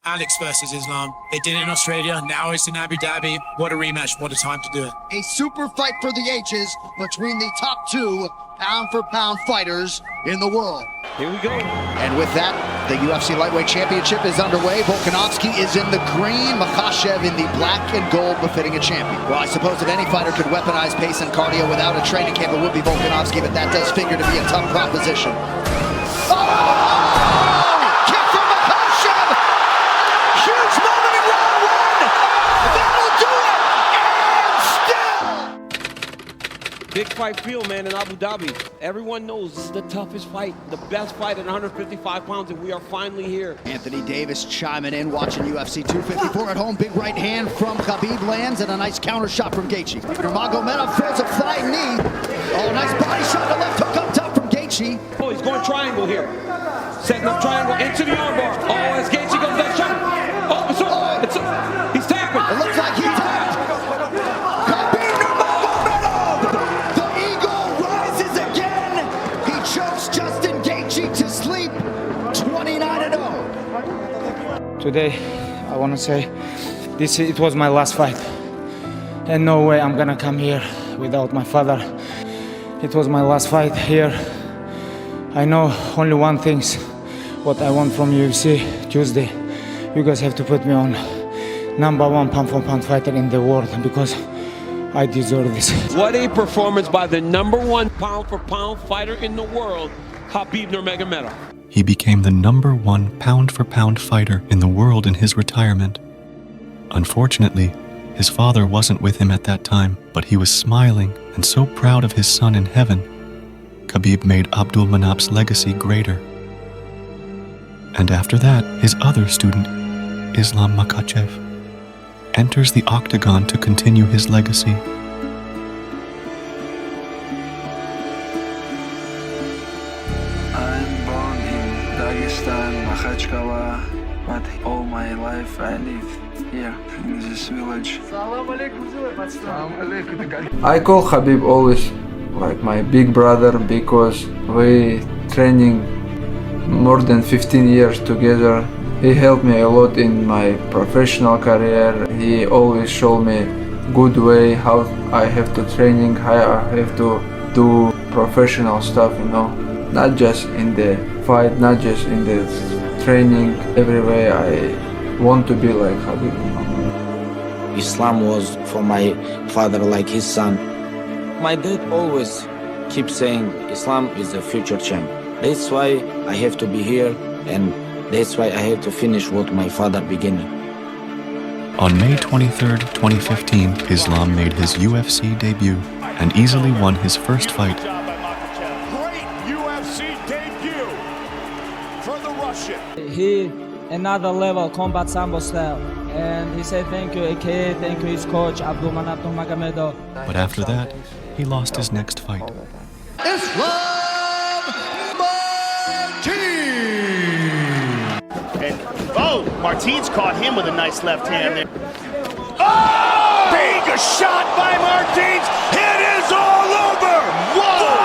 Alex versus Islam. They did it in Australia. Now it's in Abu Dhabi. What a rematch. What a time to do it. A super fight for the ages between the top two pound-for-pound fighters in the world. Here we go. And with that, the UFC Lightweight Championship is underway. Volkanovski is in the green, Makhachev in the black and gold, befitting a champion. Well, I suppose if any fighter could weaponize pace and cardio without a training camp, it would be Volkanovski, but that does figure to be a tough proposition. Oh! Kick from Makhachev! Huge moment in round one! That'll do it! And still! Big fight field, man, in Abu Dhabi. Everyone knows this is the toughest fight, the best fight at 155 pounds, and we are finally here. Anthony Davis chiming in, watching UFC 254 at home. Big right hand from Khabib lands, and a nice counter shot from Gaethje. Nurmagomedov throws a flying knee. Oh, nice body shot to left hook up top from Gaethje. Oh, he's going triangle here. Setting up triangle into the armbar. Oh, as Gaethje goes that shot. Oh, he's tapping. It looks like he tapped. Khabib Nurmagomedov. The eagle rises again. He chokes Justin Gaethje to sleep. 29-0. Today, I want to say it was my last fight. And no way I'm gonna come here without my father. It was my last fight here. I know only one thing, what I want from UFC Tuesday. You guys have to put me on #1 pound-for-pound fighter in the world because I deserve this. What a performance by the #1 pound-for-pound fighter in the world, Khabib Nurmagomedov. He became the #1 pound-for-pound fighter in the world in his retirement. Unfortunately, his father wasn't with him at that time, but he was smiling and so proud of his son in heaven. Khabib made Abdulmanap's legacy greater. And after that, his other student, Islam Makhachev, enters the octagon to continue his legacy. I'm born in Dagestan, Makhachev, but all my life I live here in this village. I call Khabib always like my big brother because we training more than 15 years together. He helped me a lot in my professional career. He always showed me good way how I have to training, how I have to do professional stuff, you know. Not just in the fight, not just in the training. Every way I want to be like Khabib. Islam was for my father like his son. My dad always keeps saying Islam is the future champ. That's why I have to be here, and that's why I have to finish what my father began. On May 23, 2015, Islam made his UFC debut and easily won his first fight. Great UFC debut for the Russian. He another level combat sambo style, and he said thank you AKA, thank you his coach Abdulmanap Nurmagomedov. But after that, he lost his next fight. Islam Makhachev. And Martins caught him with a nice left hand there. Oh! Big shot by Martins. It is all over. Whoa!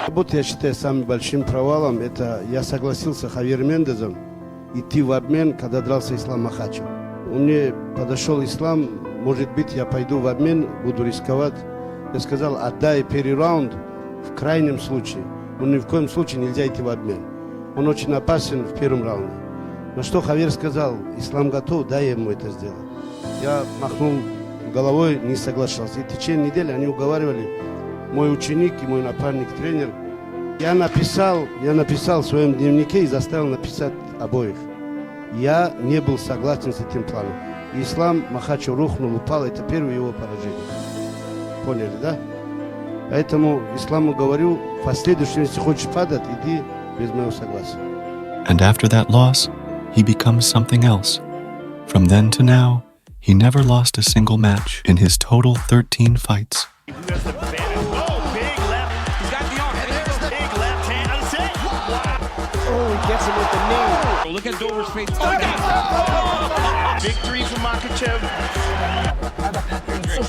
Вот я считаю самым большим провалом, это я согласился с Хавьер Мендезом идти в обмен, когда дрался Ислам Макхачев. Он мне подошел Ислам, может быть, я пойду в обмен, буду рисковать. Я сказал, отдай первый раунд в крайнем случае. Но ни в коем случае нельзя идти в обмен. Он очень опасен в первом раунде. На что Хавьер сказал, Ислам готов, дай ему это сделать. Я махнул головой, не соглашался. И в течение недели они уговаривали, мой ученик и мой напарник-тренер. Я написал в своем дневнике и заставил написать обоих. Я не был согласен с этим планом. И Ислам Макхачев рухнул, упал. Это первое его поражение. Поняли, да? Поэтому Исламу говорю, в последующем, если хочешь падать, иди без моего согласия. And after that loss, he becomes something else. From then to now, he never lost a single match in his total 13 fights. Gets him with the knee. Look at Dover's face. Oh, Victory for Makhachev.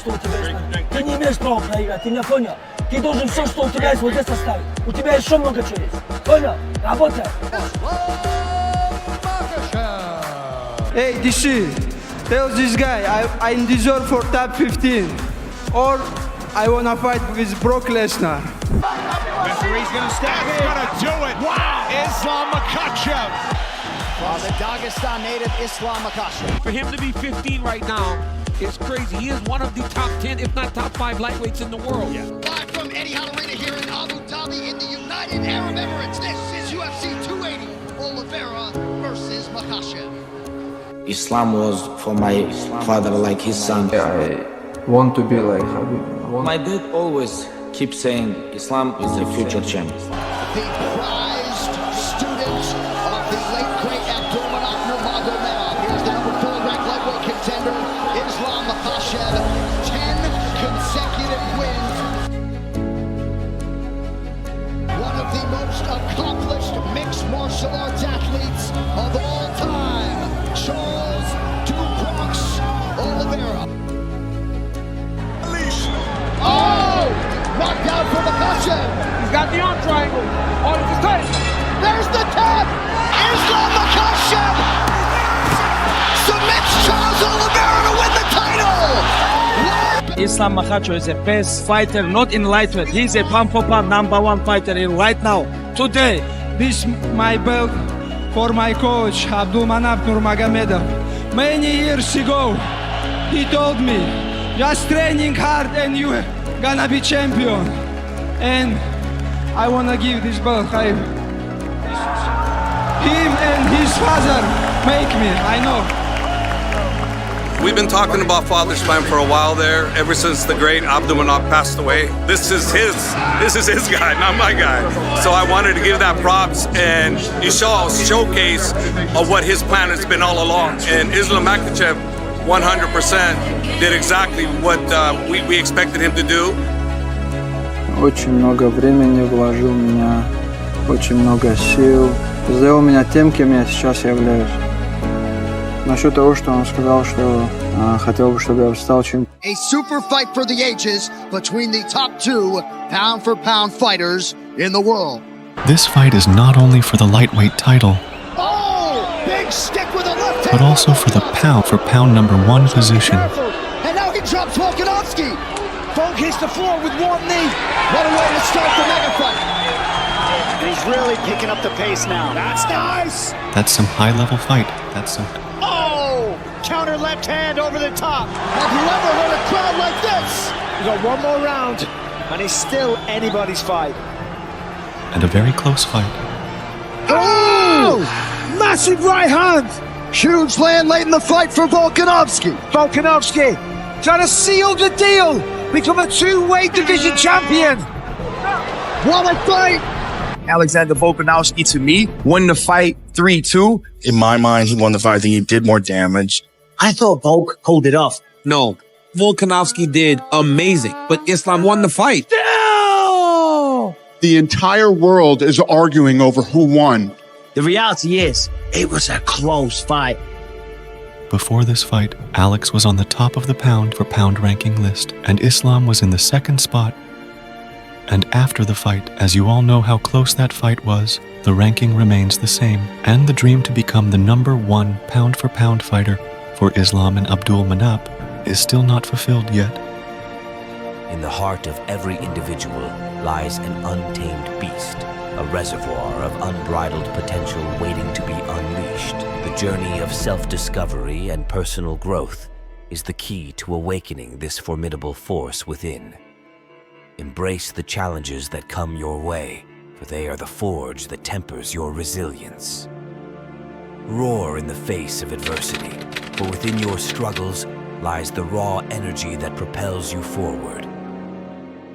что у тебя есть. Ты не имеешь права проиграть, ты меня понял? Ты должен все, что у тебя есть, вот здесь оставить. У тебя еще много чего есть. Понял? Работай. Hey, DC, tell this guy I deserve for top 15. Or I wanna fight with Brock Lesnar. Referee's gonna step in. Gonna do it. Wow! Islam Makhachev. From the Dagestan native Islam Makhachev. For him to be 15 right now is crazy. He is one of the top 10, if not top 5 lightweights in the world. Yeah. Live from Etihad Arena here in Abu Dhabi in the United Arab Emirates, this is UFC 280, Oliveira versus Makhachev. Islam was for my father like his son. I want to be like Khabib. My dad always keeps saying Islam is the future champ. The prized student of the late great Abdulmanap Nurmagomedov. Here's the number 4 ranked lightweight contender, Islam Makhachev. 10 consecutive wins. One of the most accomplished mixed martial arts athletes of all time, Charles Dubrox Oliveira. Oh! Knocked out from Makhachev. He's got the arm triangle. Oh, he's just tight. There's the tap. Islam Makhachev submits Charles Oliveira to win the title. Islam Makhachev is the best fighter, not in lightweight. He's a pound for pound #1 fighter in right now. Today, This my belt for my coach Abdulmanap Nurmagomedov. Many years ago, he told me, just training hard and you gonna be champion. And I wanna give this belt. Him and his father make me, I know. We've been talking about Father's Plan for a while there, ever since the great Abdulmanap passed away. This is his guy, not my guy. So I wanted to give that props and you saw a showcase of what his plan has been all along. And Islam Makhachev 100% did exactly what we expected him to do. Очень много времени вложил в меня, очень много сил. Сделал меня тем, кем я сейчас являюсь. Насчет того, что он сказал, что хотел бы, чтобы я стал чемпионом. A super fight for the ages between the top 2 pound-for-pound fighters in the world. This fight is not only for the lightweight title, Big stick with a left hand. but also for the pound-for-pound #1 position. And now he drops Volkanovski. Volk hits the floor with one knee. What a way to start the mega fight. He's really picking up the pace now. That's nice. That's some high-level fight. That's some... Oh! Counter left hand over the top. Have you ever heard a crowd like this? We got one more round, and it's still anybody's fight. and a very close fight. Oh! Massive right hand! Huge land late in the fight for Volkanovski. Volkanovski trying to seal the deal, become a two-weight division champion. What a fight! Alexander Volkanovski, to me, won the fight 3-2. In my mind, he won the fight. I think he did more damage. I thought Volk pulled it off. No, Volkanovski did amazing, but Islam won the fight. The entire world is arguing over who won. The reality is, it was a close fight. Before this fight, Alex was on the top of the pound-for-pound ranking list, and Islam was in the second spot. And after the fight, as you all know how close that fight was, the ranking remains the same, and the dream to become the #1 pound-for-pound fighter for Islam and Abdulmanap is still not fulfilled yet. In the heart of every individual lies an untamed beast, a reservoir of unbridled potential waiting to be unleashed. The journey of self-discovery and personal growth is the key to awakening this formidable force within. Embrace the challenges that come your way, for they are the forge that tempers your resilience. Roar in the face of adversity, for within your struggles lies the raw energy that propels you forward.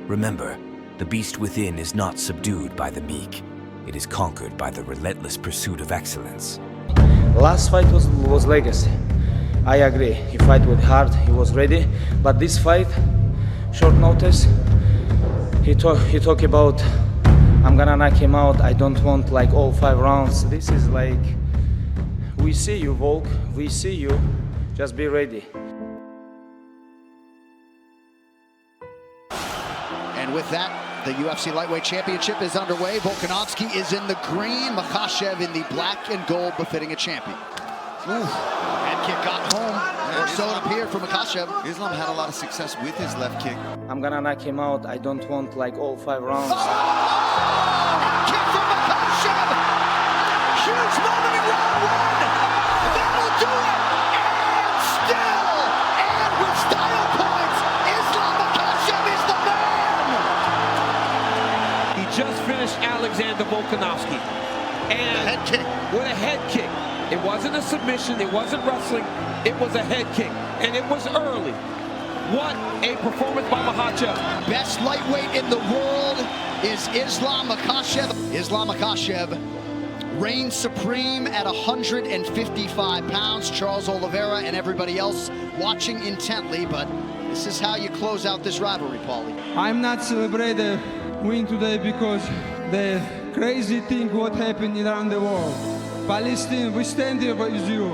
Remember, the beast within is not subdued by the meek. It is conquered by the relentless pursuit of excellence. Last fight was legacy. I agree. He fight with hard, he was ready. But this fight, short notice, he talk about, I'm gonna knock him out. I don't want like all 5 rounds. This is like, we see you, Volk. We see you. Just be ready. With that, the UFC Lightweight Championship is underway. Volkanovski is in the green, Makhachev in the black and gold, befitting a champion. Ooh, head kick got home, or so it appeared for Makhachev. Islam had a lot of success with his left kick. I'm gonna knock him out. I don't want like all 5 rounds. Kick from Makhachev! Huge moment in round 1! That will do it! And still, and with style points, Islam Makhachev is the man! He just finished Alexander Volkanovski. And a head kick. With a head kick. It wasn't a submission, it wasn't wrestling, it was a head kick. And it was early. What a performance by Makhachev. Best lightweight in the world is Islam Makhachev. Islam Makhachev reigns supreme at 155 pounds. Charles Oliveira and everybody else watching intently, but this is how you close out this rivalry, Paulie. I'm not celebrating the win today because the crazy thing what happened around the world. Palestine, we stand here with you.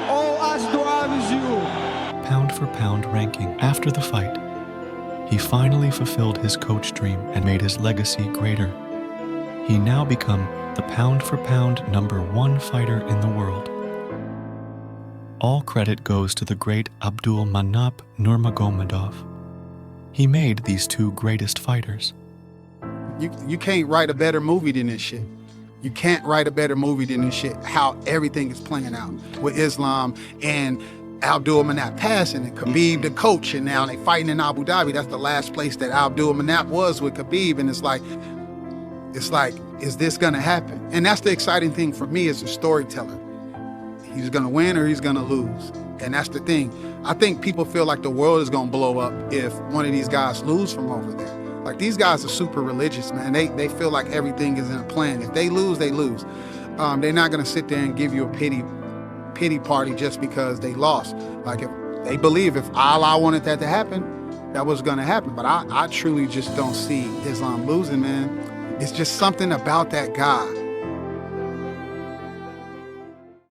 All us dua with you. Pound for pound ranking. After the fight, he finally fulfilled his coach dream and made his legacy greater. He now become the pound for pound #1 fighter in the world. All credit goes to the great Abdul Manap Nurmagomedov. He made these 2 greatest fighters. You can't write a better movie than this shit. You can't write a better movie than this shit, how everything is playing out with Islam and Abdul Manap passing and Khabib the coach, and now they fighting in Abu Dhabi. That's the last place that Abdul Manap was with Khabib, and it's like, is this gonna happen? And that's the exciting thing for me as a storyteller. He's gonna win or he's gonna lose. And that's the thing. I think people feel like the world is gonna blow up if one of these guys lose from over there. Like, these guys are super religious, man. They feel like everything is in a plan. If they lose, they lose. They're not gonna sit there and give you a pity party just because they lost. Like, if they believe if Allah wanted that to happen, that was gonna happen. But I truly just don't see Islam losing, man. It's just something about that guy.